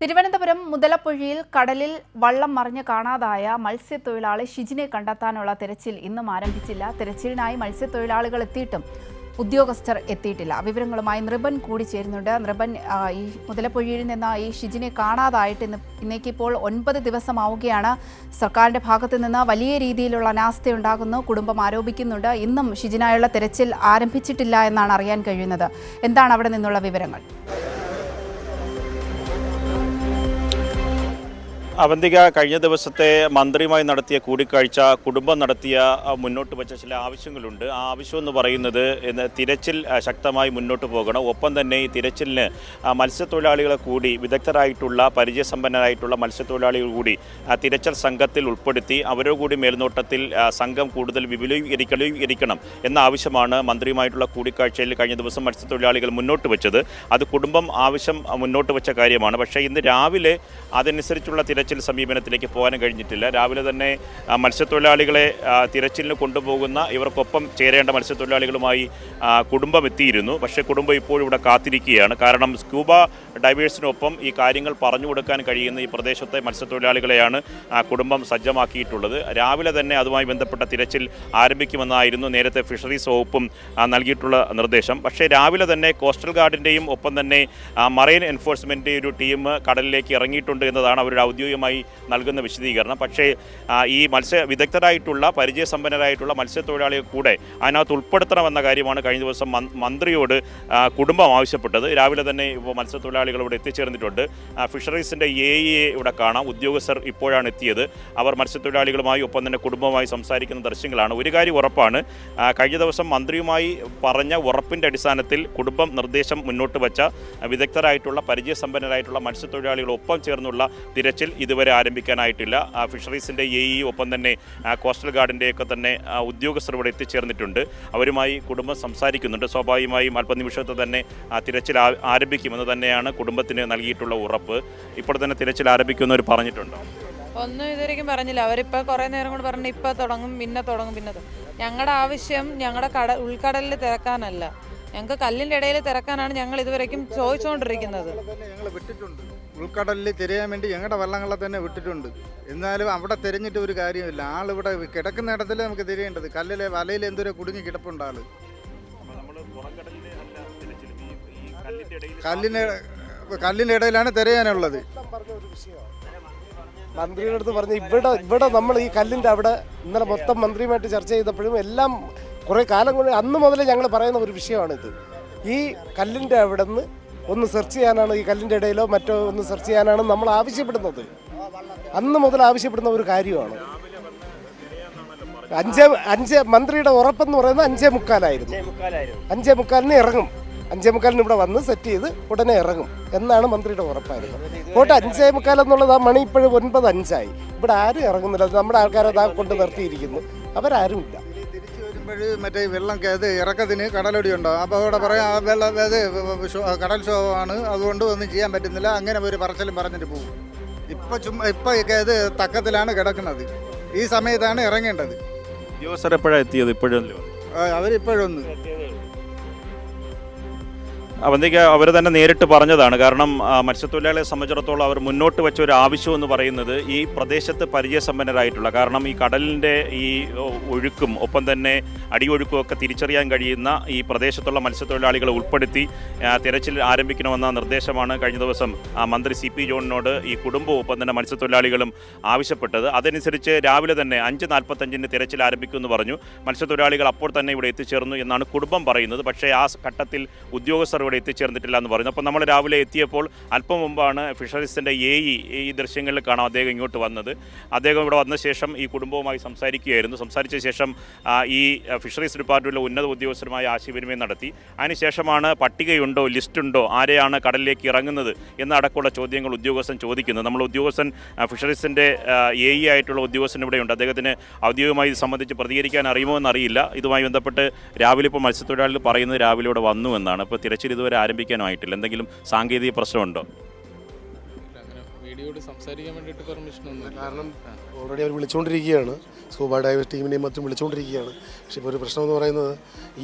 തിരുവനന്തപുരം മുതലപ്പുഴയിൽ കടലിൽ വള്ളം മറിഞ്ഞ് കാണാതായ മത്സ്യത്തൊഴിലാളി ഷിജിനെ കണ്ടെത്താനുള്ള തെരച്ചിൽ ഇന്നും ആരംഭിച്ചില്ല. തെരച്ചിലിനായി മത്സ്യത്തൊഴിലാളികൾ എത്തിയിട്ടും ഉദ്യോഗസ്ഥർ എത്തിയിട്ടില്ല. വിവരങ്ങളുമായി നൃപൻ കൂടി ചേരുന്നുണ്ട്. നൃപൻ, ഈ മുതലപ്പുഴയിൽ നിന്ന് ഈ ഷിജിനെ കാണാതായിട്ട് ഇന്നേക്കിപ്പോൾ 9 ദിവസമാവുകയാണ്. സർക്കാരിൻ്റെ ഭാഗത്തു നിന്ന് വലിയ രീതിയിലുള്ള അനാസ്ഥയുണ്ടാകുന്നു, കുടുംബം ആരോപിക്കുന്നുണ്ട്. ഇന്നും ഷിജിനായുള്ള തെരച്ചിൽ ആരംഭിച്ചിട്ടില്ല എന്നാണ് അറിയാൻ കഴിയുന്നത്. എന്താണ് അവിടെ നിന്നുള്ള വിവരങ്ങൾ? അവന്തിക, കഴിഞ്ഞ ദിവസത്തെ മന്ത്രിയുമായി നടത്തിയ കൂടിക്കാഴ്ച കുടുംബം നടത്തിയ മുന്നോട്ട് വെച്ച ചില ആവശ്യങ്ങളുണ്ട്. ആ ആവശ്യം എന്ന് പറയുന്നത് തിരച്ചിൽ ശക്തമായി മുന്നോട്ട് പോകണം. ഒപ്പം തന്നെ ഈ തിരച്ചിലിന് മത്സ്യത്തൊഴിലാളികളെ കൂടി വിദഗ്ധരായിട്ടുള്ള പരിചയസമ്പന്നരായിട്ടുള്ള മത്സ്യത്തൊഴിലാളികൾ കൂടി തിരച്ചിൽ സംഘത്തിൽ ഉൾപ്പെടുത്തി അവരുടെ കൂടി മേൽനോട്ടത്തിൽ സംഘം കൂടുതൽ വിപുലീകരിക്കണം എന്ന ആവശ്യമാണ് മന്ത്രിയുമായിട്ടുള്ള കൂടിക്കാഴ്ചയിൽ കഴിഞ്ഞ ദിവസം മത്സ്യത്തൊഴിലാളികൾ മുന്നോട്ട് വെച്ചത്. അത് കുടുംബം ആവശ്യം മുന്നോട്ട് വെച്ച കാര്യമാണ്. പക്ഷേ ഇന്ന് രാവിലെ അതനുസരിച്ചുള്ള തിരച്ചിൽ സമീപനത്തിലേക്ക് പോകാനും കഴിഞ്ഞിട്ടില്ല. രാവിലെ തന്നെ മത്സ്യത്തൊഴിലാളികളെ തിരച്ചിലിന് കൊണ്ടുപോകുന്ന ഇവർക്കൊപ്പം ചേരേണ്ട മത്സ്യത്തൊഴിലാളികളുമായി കുടുംബം എത്തിയിരുന്നു. പക്ഷേ കുടുംബം ഇപ്പോഴും ഇവിടെ കാത്തിരിക്കുകയാണ്. കാരണം സ്കൂബ ഡൈവേഴ്സിനൊപ്പം ഈ കാര്യങ്ങൾ പറഞ്ഞു കൊടുക്കാൻ കഴിയുന്ന ഈ പ്രദേശത്തെ മത്സ്യത്തൊഴിലാളികളെയാണ് കുടുംബം സജ്ജമാക്കിയിട്ടുള്ളത്. രാവിലെ തന്നെ അതുമായി ബന്ധപ്പെട്ട തിരച്ചിൽ ആരംഭിക്കുമെന്നായിരുന്നു നേരത്തെ ഫിഷറീസ് വകുപ്പും നൽകിയിട്ടുള്ള നിർദ്ദേശം. പക്ഷേ രാവിലെ തന്നെ കോസ്റ്റൽ ഗാർഡിൻ്റെയും ഒപ്പം തന്നെ മറൈൻ എൻഫോഴ്സ്മെൻറ്റ് ഒരു ടീം കടലിലേക്ക് ഇറങ്ങിയിട്ടുണ്ട് എന്നതാണ് അവരുടെ ഔദ്യോഗികമായി നൽകുന്ന വിശദീകരണം. പക്ഷേ ഈ വിദഗ്ധരായിട്ടുള്ള പരിചയസമ്പന്നരായിട്ടുള്ള മത്സ്യത്തൊഴിലാളികൾ കൂടെ അതിനകത്ത് ഉൾപ്പെടുത്തണമെന്ന കാര്യമാണ് കഴിഞ്ഞ ദിവസം മന്ത്രിയോട് കുടുംബം ആവശ്യപ്പെട്ടത്. രാവിലെ തന്നെ ഇപ്പോൾ മത്സ്യത്തൊഴിലാളികൾ ഇവിടെ എത്തിച്ചേർന്നിട്ടുണ്ട്. ഫിഷറീസിൻ്റെ AEA ഇവിടെ കാണാം. ഉദ്യോഗസ്ഥർ ഇപ്പോഴാണ് എത്തിയത്. അവർ മത്സ്യത്തൊഴിലാളികളുമായി ഒപ്പം തന്നെ കുടുംബവുമായി സംസാരിക്കുന്ന ദൃശ്യങ്ങളാണ്. ഒരു കാര്യം ഉറപ്പാണ്, കഴിഞ്ഞ ദിവസം മന്ത്രിയുമായി പറഞ്ഞ ഉറപ്പിൻ്റെ അടിസ്ഥാനത്തിൽ കുടുംബം നിർദ്ദേശം മുന്നോട്ട് വച്ച വിദഗ്ധരായിട്ടുള്ള പരിചയസമ്പന്നരായിട്ടുള്ള മത്സ്യത്തൊഴിലാളികൾ ഒപ്പം ചേർന്നുള്ള തിരച്ചിൽ ഇതുവരെ ആരംഭിക്കാനായിട്ടില്ല. ഫിഷറീസിൻ്റെ AE ഒപ്പം തന്നെ കോസ്റ്റൽ ഗാർഡിൻ്റെയൊക്കെ തന്നെ ഉദ്യോഗസ്ഥർ ഇവിടെ എത്തിച്ചേർന്നിട്ടുണ്ട്. അവരുമായി കുടുംബം സംസാരിക്കുന്നുണ്ട്. സ്വാഭാവികമായും അല്പനിമിഷത്തിൽ തന്നെ തിരച്ചിൽ ആരംഭിക്കുമെന്ന് തന്നെയാണ് കുടുംബത്തിന് നൽകിയിട്ടുള്ള ഉറപ്പ്. ഇപ്പോൾ തന്നെ തിരച്ചിൽ ആരംഭിക്കുമെന്നവർ പറഞ്ഞിട്ടുണ്ടോ? ഒന്നും ഇതുവരെയും പറഞ്ഞില്ല. അവരിപ്പോൾ കുറേ നേരം കൊണ്ട് പറഞ്ഞു ഇപ്പോൾ തുടങ്ങും പിന്നെ ഞങ്ങളുടെ ആവശ്യം ഞങ്ങളുടെ ഉൾക്കടലിൽ തിരക്കാനല്ല, ഞങ്ങൾക്ക് കല്ലിൻ്റെ ഇടയിൽ തിരക്കാനാണ് ഞങ്ങൾ ഇതുവരെയും ചോദിച്ചുകൊണ്ടിരിക്കുന്നത്. ഞങ്ങൾ വിട്ടിട്ടുണ്ട്, ഉൾക്കടലിൽ തിരയാൻ വേണ്ടി ഞങ്ങളുടെ വള്ളങ്ങളെ തന്നെ വിട്ടിട്ടുണ്ട്. എന്നാലും അവിടെ തിരഞ്ഞിട്ട് ഒരു കാര്യമില്ല. ആളിവിടെ കിടക്കുന്ന ഇടത്തിലേ നമുക്ക് തിരയേണ്ടത്. കല്ലിലെ വലയിൽ എന്തോരം കുടുങ്ങി കിടപ്പുണ്ട് ആള്. കല്ലിൻ്റെ ഇടയിലാണ് തിരയാനുള്ളത്. മന്ത്രിയുടെ അടുത്ത് പറഞ്ഞ് ഇവിടെ നമ്മൾ ഈ കല്ലിൻ്റെ അവിടെ ഇന്നലെ മൊത്തം മന്ത്രിയുമായിട്ട് ചർച്ച ചെയ്തപ്പോഴും എല്ലാം കുറേ കാലം കൊണ്ട് അന്ന് മുതലേ ഞങ്ങൾ പറയുന്ന ഒരു വിഷയമാണിത്. ഈ കല്ലിൻ്റെ അവിടെ നിന്ന് ഒന്ന് സെർച്ച് ചെയ്യാനാണ്, ഈ കല്ലിൻ്റെ ഇടയിലോ മറ്റോ ഒന്ന് സെർച്ച് ചെയ്യാനാണ് നമ്മൾ ആവശ്യപ്പെടുന്നത്. അന്ന് മുതൽ ആവശ്യപ്പെടുന്ന ഒരു കാര്യമാണ്. മന്ത്രിയുടെ ഉറപ്പെന്ന് പറയുന്നത് 5:45 5:45 ഇറങ്ങും. 5:45 ഇവിടെ വന്ന് സെറ്റ് ചെയ്ത് ഉടനെ ഇറങ്ങും എന്നാണ് മന്ത്രിയുടെ ഉറപ്പായിരുന്നു. പോട്ടെ, 5:45 എന്നുള്ളത് ആ മണി ഇപ്പോഴും 9:05. ഇവിടെ ആരും ഇറങ്ങുന്നില്ല. നമ്മുടെ ആൾക്കാരെ അതാ കൊണ്ട് നിർത്തിയിരിക്കുന്നു. അവരാരും ഇല്ല. തിരിച്ചു വരുമ്പോൾ മറ്റേ വെള്ളം ഇറക്കത്തിന് കടലടി ഉണ്ടാവും. അപ്പോൾ അവിടെ പറയാം കടൽ ക്ഷോഭമാണ്, അതുകൊണ്ട് ഒന്നും ചെയ്യാൻ പറ്റുന്നില്ല, അങ്ങനെ ഒരു പറച്ചിലും പറഞ്ഞിട്ട് പോകും. ഇപ്പം ഇത് തക്കത്തിലാണ് കിടക്കുന്നത്. ഈ സമയത്താണ് ഇറങ്ങേണ്ടത്. ഉദ്യോഗസ്ഥർ എപ്പോഴാണ് എത്തിയത്? അവരിപ്പോഴൊന്ന് അവന്തിക്ക് അവർ തന്നെ നേരിട്ട് പറഞ്ഞതാണ്. കാരണം മത്സ്യത്തൊഴിലാളികളെ സംബന്ധിച്ചിടത്തോളം അവർ മുന്നോട്ട് വെച്ച ഒരു ആവശ്യം എന്ന് പറയുന്നത് ഈ പ്രദേശത്ത് പരിചയസമ്പന്നരായിട്ടുള്ള, കാരണം ഈ കടലിൻ്റെ ഈ ഒഴുക്കും ഒപ്പം തന്നെ അടിയൊഴുക്കും ഒക്കെ തിരിച്ചറിയാൻ കഴിയുന്ന ഈ പ്രദേശത്തുള്ള മത്സ്യത്തൊഴിലാളികളെ ഉൾപ്പെടുത്തി തിരച്ചിൽ ആരംഭിക്കണമെന്ന നിർദ്ദേശമാണ് കഴിഞ്ഞ ദിവസം മന്ത്രി CP ജോണിനോട് ഈ കുടുംബവും ഒപ്പം തന്നെ മത്സ്യത്തൊഴിലാളികളും ആവശ്യപ്പെട്ടത്. അതനുസരിച്ച് രാവിലെ തന്നെ 5:45 തിരച്ചിൽ ആരംഭിക്കുമെന്ന് പറഞ്ഞു. മത്സ്യത്തൊഴിലാളികൾ അപ്പോൾ തന്നെ ഇവിടെ എത്തിച്ചേർന്നു എന്നാണ് കുടുംബം പറയുന്നത്. പക്ഷേ ആ ഘട്ടത്തിൽ ഉദ്യോഗസ്ഥർ ഇവിടെ എത്തിച്ചേർന്നിട്ടില്ല എന്ന് പറഞ്ഞു. അപ്പോൾ നമ്മൾ രാവിലെ എത്തിയപ്പോൾ അല്പം മുമ്പാണ് ഫിഷറീസിൻ്റെ AE ഈ ദൃശ്യങ്ങളിൽ കാണാം അദ്ദേഹം ഇങ്ങോട്ട് വന്നത്. അദ്ദേഹം ഇവിടെ വന്ന ശേഷം ഈ കുടുംബവുമായി സംസാരിക്കുകയായിരുന്നു. സംസാരിച്ച ശേഷം ഈ ഫിഷറീസ് ഡിപ്പാർട്ട്മെൻറ്റിലെ ഉന്നത ഉദ്യോഗസ്ഥരുമായി ആശയവിനിമയം നടത്തി. അതിനുശേഷമാണ് പട്ടികയുണ്ടോ, ലിസ്റ്റുണ്ടോ, ആരെയാണ് കടലിലേക്ക് ഇറങ്ങുന്നത് എന്നടക്കമുള്ള ചോദ്യങ്ങൾ ഉദ്യോഗസ്ഥൻ ചോദിക്കുന്നത്. നമ്മൾ ഉദ്യോഗസ്ഥൻ ഫിഷറീസിൻ്റെ AE ആയിട്ടുള്ള ഉദ്യോഗസ്ഥൻ ഇവിടെയുണ്ട്. അദ്ദേഹത്തിന് ഔദ്യോഗികമായി ഇത് സംബന്ധിച്ച് പ്രതികരിക്കാൻ അറിയുമോ എന്നറിയില്ല. ഇതുമായി ബന്ധപ്പെട്ട് രാവിലെ ഇപ്പോൾ മത്സ്യത്തൊഴിലാളികൾ പറയുന്നത് രാവിലെ ഇവിടെ വന്നു എന്നാണ്. ഇപ്പോൾ തിരച്ചിൽ ഇതുവരെ ആരംഭിക്കാനായിട്ടില്ല. എന്തെങ്കിലും സാങ്കേതിക പ്രശ്നമുണ്ടോ? വീഡിയോയോട് സംസാരിക്കാൻ വേണ്ടിയിട്ട് പെർമിഷൻ ഒന്നും കാരണം ഓൾറെഡി അവർ വിളിച്ചുകൊണ്ടിരിക്കുകയാണ്, സ്കൂബ ഡൈവേഴ്സ് ടീമിനെയും മറ്റും വിളിച്ചുകൊണ്ടിരിക്കുകയാണ്. പക്ഷേ ഇപ്പോൾ ഒരു പ്രശ്നം എന്ന് പറയുന്നത്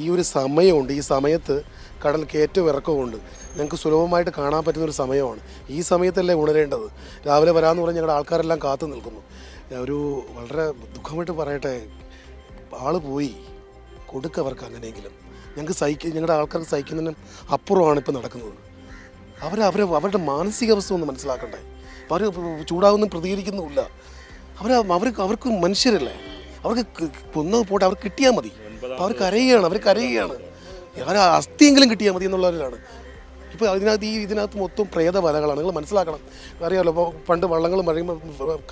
ഈ ഒരു സമയമുണ്ട്, ഈ സമയത്ത് കടൽ കയറ്റവും ഇറക്കവുമുണ്ട്, ഞങ്ങൾക്ക് സുലഭമായിട്ട് കാണാൻ പറ്റുന്നൊരു സമയമാണ്. ഈ സമയത്തല്ലേ ഉണരേണ്ടത്. രാവിലെ വരാമെന്ന് പറഞ്ഞ് ഞങ്ങളുടെ ആൾക്കാരെല്ലാം കാത്തു നിൽക്കുന്നു. ഒരു വളരെ ദുഃഖമായിട്ട് പറയട്ടെ, ആൾ പോയി കൊടുക്കവർക്ക് അങ്ങനെയെങ്കിലും. ഞങ്ങളുടെ ആൾക്കാർക്ക് സഹിക്കുന്നതിനും അപ്പുറമാണ് ഇപ്പോൾ നടക്കുന്നത്. അവരുടെ മാനസികാവസ്ഥ ഒന്ന് മനസ്സിലാക്കണ്ടേ. അവർ ചൂടാകുന്നു, പ്രതികരിക്കുന്നുമില്ല. അവർക്ക് മനുഷ്യരല്ലേ, അവർക്ക് കൊന്നത് പോട്ടെ, അവർക്ക് കിട്ടിയാൽ മതി. അവർ കരയുകയാണ്. അവർ അസ്ഥിയെങ്കിലും കിട്ടിയാൽ മതി എന്നുള്ളവരാണ്. ഇപ്പോൾ ഇതിനകത്ത് മൊത്തം പ്രേതവലകളാണ്. നിങ്ങൾ മനസ്സിലാക്കണം. അറിയാമല്ലോ, ഇപ്പോൾ പണ്ട് വള്ളങ്ങൾ മഴയുമ്പോൾ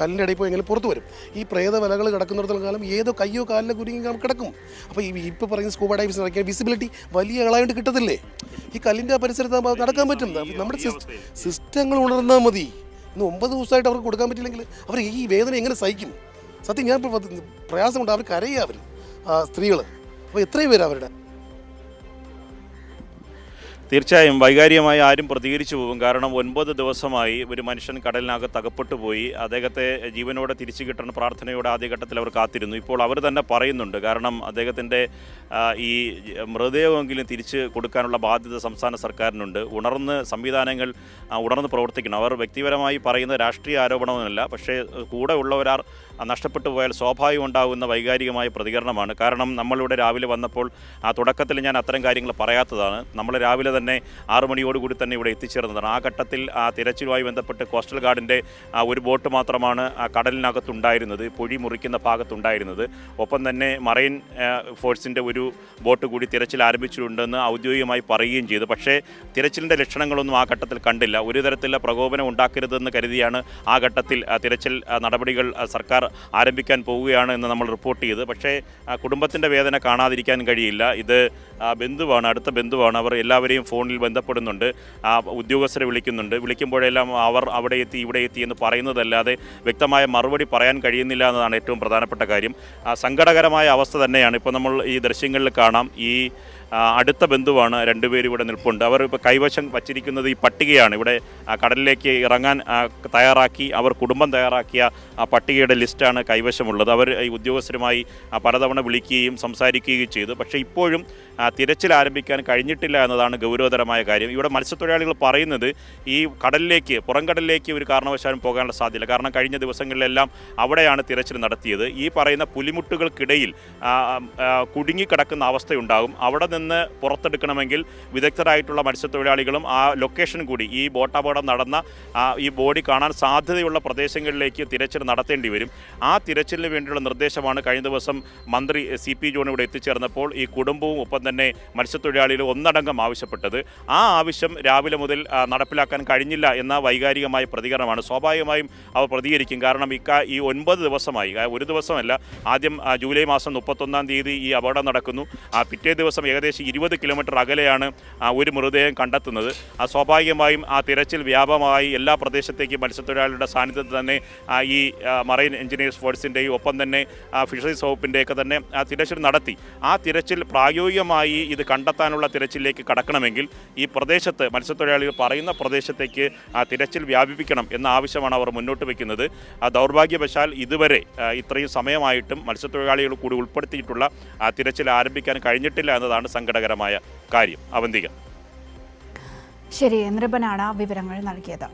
കല്ലിൻ്റെ ഇടയിൽ പോയി എങ്ങനെ പുറത്ത് വരും. ഈ പ്രേതവലകൾ കിടക്കുന്നിടത്തോളം കാലം ഏതോ കയ്യോ കാലിലോ കുരുങ്ങി കിടക്കും. അപ്പോൾ ഇപ്പോൾ പറയുന്ന സ്കൂബ ഡൈവേഴ്സ് നടക്കിയ വിസിബിലിറ്റി വലിയ ആളായിട്ട് കിട്ടത്തില്ലേ. ഈ കല്ലിൻ്റെ പരിസരത്ത് നടക്കാൻ പറ്റും. നമ്മുടെ സിസ്റ്റങ്ങൾ ഉണർന്നാൽ മതി. ഇന്ന് 9 ദിവസമായിട്ട് അവർക്ക് കൊടുക്കാൻ പറ്റില്ലെങ്കിൽ അവർ ഈ വേദന എങ്ങനെ സഹിക്കും? സത്യം ഞാൻ പ്രയാസമുണ്ട്. അവർ കരയുക, അവർ സ്ത്രീകൾ. അപ്പോൾ എത്രയും പേര് അവരുടെ തീർച്ചയായും വൈകാരികമായി ആരും പ്രതികരിച്ചു പോകും. കാരണം 9 ദിവസമായി ഒരു മനുഷ്യൻ കടലിനകത്ത് അകപ്പെട്ടു പോയി. അദ്ദേഹത്തെ ജീവനോടെ തിരിച്ചു കിട്ടണ പ്രാർത്ഥനയോടെ ആദ്യഘട്ടത്തിൽ അവർ കാത്തിരുന്നു. ഇപ്പോൾ അവർ തന്നെ പറയുന്നുണ്ട്, കാരണം അദ്ദേഹത്തിൻ്റെ ഈ മൃതദേഹമെങ്കിലും തിരിച്ച് കൊടുക്കാനുള്ള ബാധ്യത സംസ്ഥാന സർക്കാരിനുണ്ട്. സംവിധാനങ്ങൾ ഉണർന്ന് പ്രവർത്തിക്കണം. അവർ വ്യക്തിപരമായി പറയുന്ന രാഷ്ട്രീയ ആരോപണമൊന്നുമല്ല, പക്ഷേ കൂടെ ഉള്ളവരാർ നഷ്ടപ്പെട്ടു പോയാൽ സ്വാഭാവികം ഉണ്ടാകുന്ന വൈകാരികമായ പ്രതികരണമാണ്. കാരണം നമ്മളിവിടെ രാവിലെ വന്നപ്പോൾ തുടക്കത്തിൽ ഞാൻ അത്തരം കാര്യങ്ങൾ പറയാത്തതാണ്. നമ്മൾ രാവിലെ തന്നെ 6 മണിയോടുകൂടി തന്നെ ഇവിടെ എത്തിച്ചേർന്നതാണ്. ആ ഘട്ടത്തിൽ തിരച്ചിലുമായി ബന്ധപ്പെട്ട് കോസ്റ്റൽ ഗാർഡിൻ്റെ ഒരു ബോട്ട് മാത്രമാണ് കടലിനകത്തുണ്ടായിരുന്നത്, പൊഴി മുറിക്കുന്ന ഭാഗത്തുണ്ടായിരുന്നത്. ഒപ്പം തന്നെ മറൈൻ ഫോഴ്സിൻ്റെ ഒരു ബോട്ട് കൂടി തിരച്ചിൽ ആരംഭിച്ചിട്ടുണ്ടെന്ന് ഔദ്യോഗികമായി പറയുകയും ചെയ്തു. പക്ഷേ തിരച്ചിലിൻ്റെ ലക്ഷണങ്ങളൊന്നും ആ ഘട്ടത്തിൽ കണ്ടില്ല. ഒരു തരത്തിലുള്ള പ്രകോപനം ഉണ്ടാക്കരുതെന്ന് കരുതിയാണ് ആ ഘട്ടത്തിൽ തിരച്ചിൽ നടപടികൾ സർക്കാർ ആരംഭിക്കാൻ പോവുകയാണ് എന്ന് നമ്മൾ റിപ്പോർട്ട് ചെയ്ത്. പക്ഷേ കുടുംബത്തിൻ്റെ വേദന കാണാതിരിക്കാൻ കഴിയില്ല. ഇത് ബന്ധുവാണ്, അടുത്ത ബന്ധുവാണ്. അവർ എല്ലാവരെയും ഫോണിൽ ബന്ധപ്പെടുന്നുണ്ട്, ഉദ്യോഗസ്ഥരെ വിളിക്കുമ്പോഴെല്ലാം അവർ അവിടെ എത്തി ഇവിടെ എത്തി എന്ന് പറയുന്നതല്ലാതെ വ്യക്തമായ മറുപടി പറയാൻ കഴിയുന്നില്ല എന്നതാണ് ഏറ്റവും പ്രധാനപ്പെട്ട കാര്യം. സങ്കടകരമായ അവസ്ഥ തന്നെയാണ്. ഇപ്പോൾ നമ്മൾ ഈ ദൃശ്യങ്ങളിൽ കാണാം, ഈ അടുത്ത ബന്ധുവാണ്, 2 പേര് ഇവിടെ നിൽപ്പുണ്ട്. അവർ ഇപ്പോൾ കൈവശം വച്ചിരിക്കുന്നത് ഈ പട്ടികയാണ്. ഇവിടെ കടലിലേക്ക് ഇറങ്ങാൻ തയ്യാറാക്കി അവർ കുടുംബം തയ്യാറാക്കിയ പട്ടികയുടെ ലിസ്റ്റാണ് കൈവശമുള്ളത്. അവർ ഈ ഉദ്യോഗസ്ഥരുമായി പലതവണ വിളിക്കുകയും സംസാരിക്കുകയും ചെയ്തു. പക്ഷേ ഇപ്പോഴും തിരച്ചിൽ ആരംഭിക്കാൻ കഴിഞ്ഞിട്ടില്ല എന്നതാണ് ഗൗരവതരമായ കാര്യം. ഇവിടെ മത്സ്യത്തൊഴിലാളികൾ പറയുന്നത് ഈ പുറംകടലിലേക്ക് ഒരു കാരണവശാലും പോകാനുള്ള സാധ്യത. കാരണം കഴിഞ്ഞ ദിവസങ്ങളിലെല്ലാം അവിടെയാണ് തിരച്ചിൽ നടത്തിയത്. ഈ പറയുന്ന പുലിമുട്ടുകൾക്കിടയിൽ കുടുങ്ങിക്കിടക്കുന്ന അവസ്ഥയുണ്ടാകും. അവിടെ നിന്ന് പുറത്തെടുക്കണമെങ്കിൽ വിദഗ്ധരായിട്ടുള്ള മത്സ്യത്തൊഴിലാളികളും ആ ലൊക്കേഷൻ കൂടി, ഈ ബോട്ടപകടം നടന്ന ഈ ബോഡി കാണാൻ സാധ്യതയുള്ള പ്രദേശങ്ങളിലേക്ക് തിരച്ചിൽ നടത്തേണ്ടി വരും. ആ തിരച്ചിലിന് വേണ്ടിയുള്ള നിർദ്ദേശമാണ് കഴിഞ്ഞ ദിവസം മന്ത്രി CP ജോൺ ഇവിടെ എത്തിച്ചേർന്നപ്പോൾ ഈ കുടുംബവും ഒപ്പം തന്നെ മത്സ്യത്തൊഴിലാളികളും ഒന്നടങ്കം ആവശ്യപ്പെട്ടത്. ആ ആവശ്യം രാവിലെ മുതൽ നടപ്പിലാക്കാൻ കഴിഞ്ഞില്ല എന്ന വൈകാരികമായ പ്രതികരണമാണ്. സ്വാഭാവികമായും അവർ പ്രതികരിക്കും. കാരണം ഈ 9 ദിവസമായി, ഒരു ദിവസമല്ല, ആദ്യം ജൂലൈ മാസം 31-ാം തീയതി ഈ അപകടം നടക്കുന്നു. പിറ്റേ ദിവസം ഏകദേശം 20 കിലോമീറ്റർ അകലെയാണ് ഒരു മൃതദേഹം കണ്ടെത്തുന്നത്. സ്വാഭാവികമായും ആ തിരച്ചിൽ വ്യാപകമായി എല്ലാ പ്രദേശത്തേക്കും മത്സ്യത്തൊഴിലാളികളുടെ സാന്നിധ്യത്തിൽ തന്നെ ഈ മറൈൻ എഞ്ചിനീയേഴ്സ് ഫോഴ്സിൻ്റെയും ഒപ്പം തന്നെ ഫിഷറീസ് വകുപ്പിൻ്റെയൊക്കെ തന്നെ തിരച്ചിൽ നടത്തി. ആ തിരച്ചിൽ പ്രായോഗികമായി ഇത് കണ്ടെത്താനുള്ള തിരച്ചിലേക്ക് കടക്കണമെങ്കിൽ ഈ പ്രദേശത്ത് മത്സ്യത്തൊഴിലാളികൾ പറയുന്ന പ്രദേശത്തേക്ക് തിരച്ചിൽ വ്യാപിപ്പിക്കണം എന്ന ആവശ്യമാണ് അവർ മുന്നോട്ട് വയ്ക്കുന്നത്. ദൗർഭാഗ്യവശാൽ ഇതുവരെ ഇത്രയും സമയമായിട്ടും മത്സ്യത്തൊഴിലാളികൾ കൂടി ഉൾപ്പെടുത്തിയിട്ടുള്ള തിരച്ചിൽ ആരംഭിക്കാൻ കഴിഞ്ഞിട്ടില്ല എന്നതാണ് സങ്കടകരമായ കാര്യം. അവന്തിക. ശരി, നൃപനാണ് വിവരങ്ങൾ നൽകിയത്.